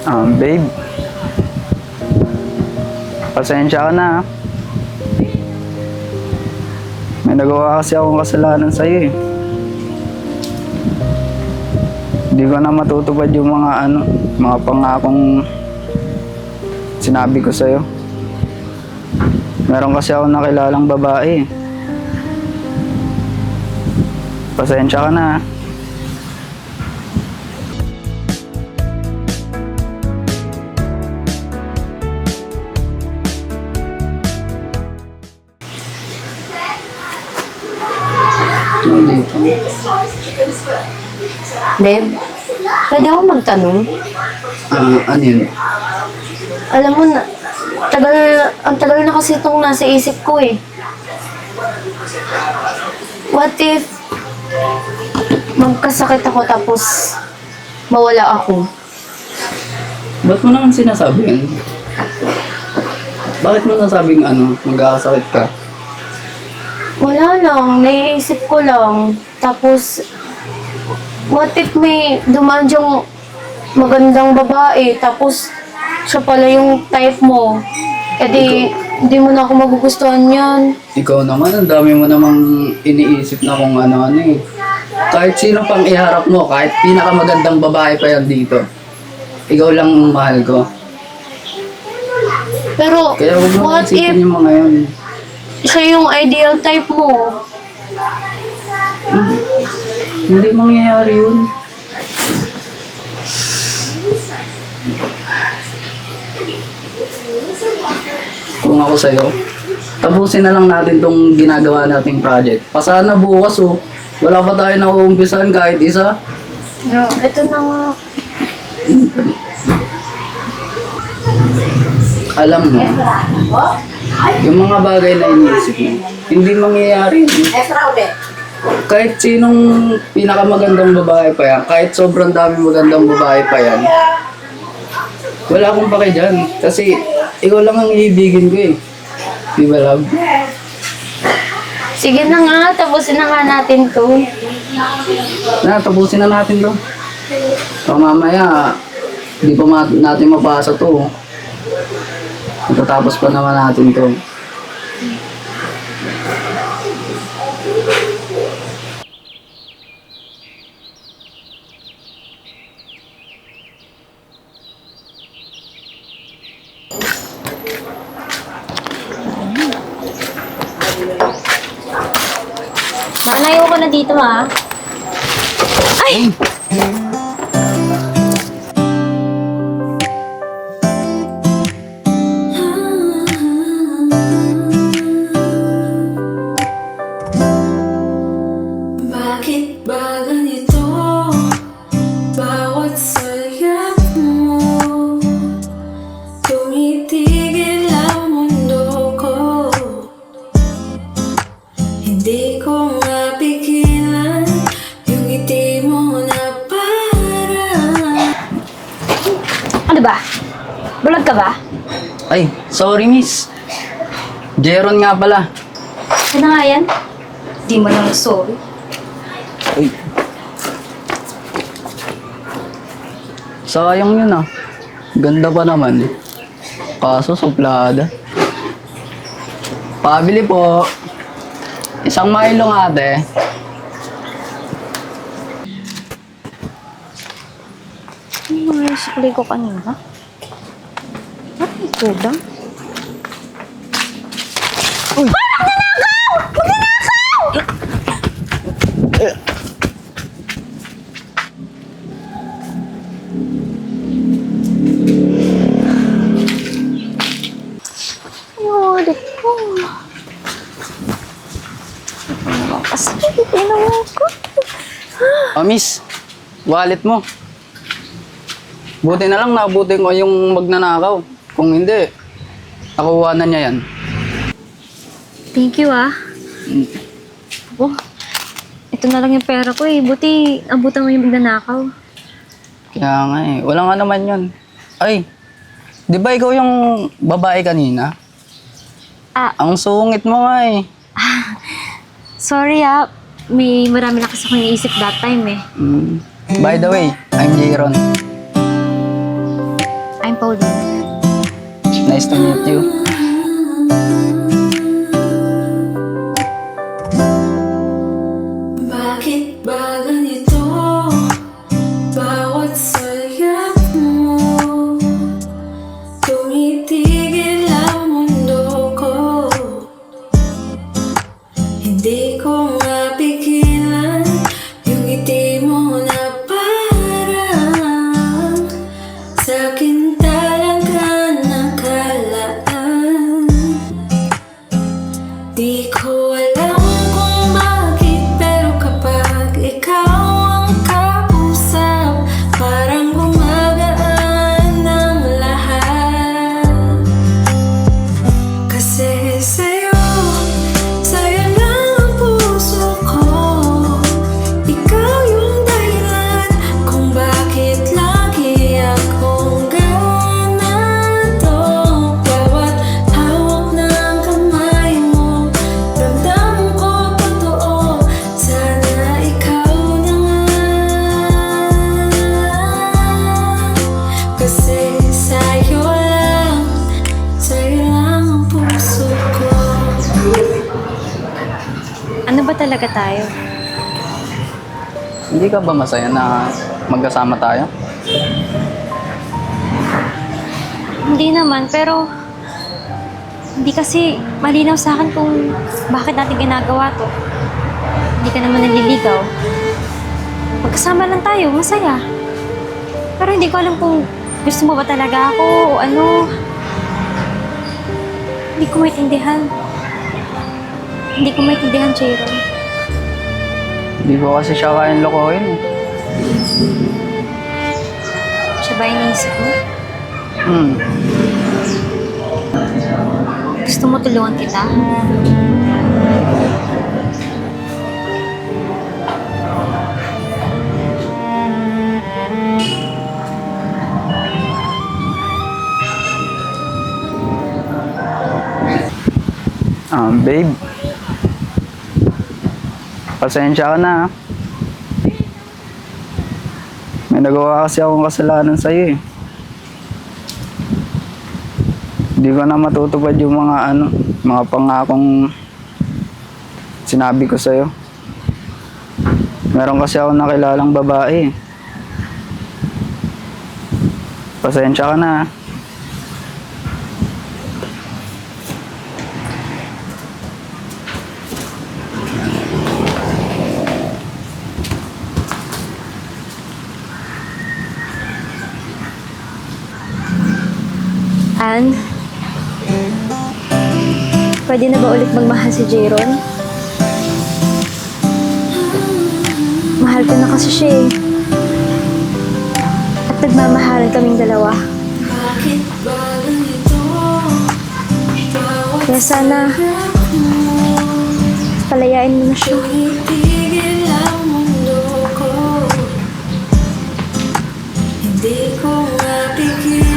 Babe, pasensya ka na. May nagawa kasi akong kasalanan sa'yo eh. Hindi ko na matutupad yung mga pangakong sinabi ko sa'yo. Meron kasi ako nakilalang babae. Pasensya ka na. Deb, pwede ako magtanong? Ano yun? Alam mo na, ang tagal na kasi itong nasa isip ko eh. What if magkasakit ako tapos mawala ako? Ba't mo naman sinasabi yan? Bakit mo nasabing magkakasakit ka? Wala lang, naiisip ko lang. Tapos, what if may dumaan diyang magandang babae, tapos siya pala yung type mo? E di mo na ako magugustuhan yan. Ikaw naman, ang dami mo namang iniisip na kung ano-ano eh. Kahit sino pang iharap mo, kahit pinakamagandang babae pa yan dito. Ikaw lang ang mahal ko. Pero, Kaya huwag mo what if isipin yung mga yun. siya yung ideal type mo? Hindi mangyayari yun. Kung ako sa'yo, tapusin na lang natin tong ginagawa nating project. Pasana bukas wala pa tayo nauumpisan kahit isa. No, ito na nga. Alam mo, yung mga bagay na iniisip mo, hindi mangyayari yun. Kahit sinong pinakamagandang babae pa yan, kahit sobrang daming magandang babae pa yan, wala akong pake dyan. Kasi ikaw lang ang iibigin ko eh. Di ba, love? Sige na nga, tapusin na nga natin to. Tapusin na natin to. So mamaya, di pa natin mapasa to. Matatapos pa naman natin to. Anayo ko na dito ha. Ay! Bakit ba ganito? Bawat sayap mo tumitigil ang mundo ko. Hindi ko mapigilan yung ngiti mo na parang Ano ba? Bulag ka ba? Ay, sorry miss. Jeron nga pala. Ano nga yan? Di mo lang sorry. Uy. Sayang yun ah. Ganda pa naman. Kaso suplada. Pabili po. Isang Milo nga ate. Ano nga yung sukli ko kanina? Ba't may kulang? Uy! Ulit ko. Ito naman kasi ginawa ko. Miss. Wallet mo. Buti na lang nabuti ko yung magnanakaw. Kung hindi, nakuha na niya yan. Thank you ah. Oh, ito na lang yung pera ko eh. Buti abutan mo yung magnanakaw. Kaya nga eh. Wala nga naman yun. Ay, di ba ikaw yung babae kanina? Ah, Ang sungit mo nga eh. sorry ah. May marami na kasi akong iniisip that time eh. By the way, I'm Jayron. Pauline. Nice to meet you. Bakit ba ganito? Bawat sayap mo tumitigil ang mundo ko. Hindi ko mapigilan yung ngiti mo na parang sa'kin talaga nakalaan. Di ko alam kung bakit, pero kapag ikaw ang kausap, parang gumagaan ang lahat. Kasi sa'yo lang ang puso ko. Ikaw yung dahilan kung bakit lagi akong ganito. Bawat hawak ng kamay mo, ramdam ko totoo. Sana ikaw na nga. Kasi sa'yo lang ang puso ko. Ano ba talaga tayo? Hindi ka ba masaya na magkasama tayo? Hindi naman, pero hindi kasi malinaw sa akin kung bakit natin ginagawa to. Hindi ka naman naliligaw. Magkasama lang tayo, masaya. Pero hindi ko alam kung gusto mo ba talaga ako o ano. Hindi ko maintindihan. Hindi ko maintindihan, Jairon. Hindi ko kasi siya kayang lokohin eh. Siya ba iniisip mo? Gusto mo tulungan kita? Babe. Pasensya ka na, ah. May nagawa kasi akong kasalanan sa'yo eh. Hindi ko na matutupad yung mga pangakong sinabi ko sa'yo. Meron kasi ako nakilalang babae. Pasensya ka na, ah. Ann, pwede na ba ulit magmahal si Jairon? Mahal ko na kasi siya eh. At nagmamahalan kaming dalawa. Bakit ba ganito? Bawat Kaya sana, palayain mo na siya. tumitigil ang mundo ko. Hindi ko mapigilan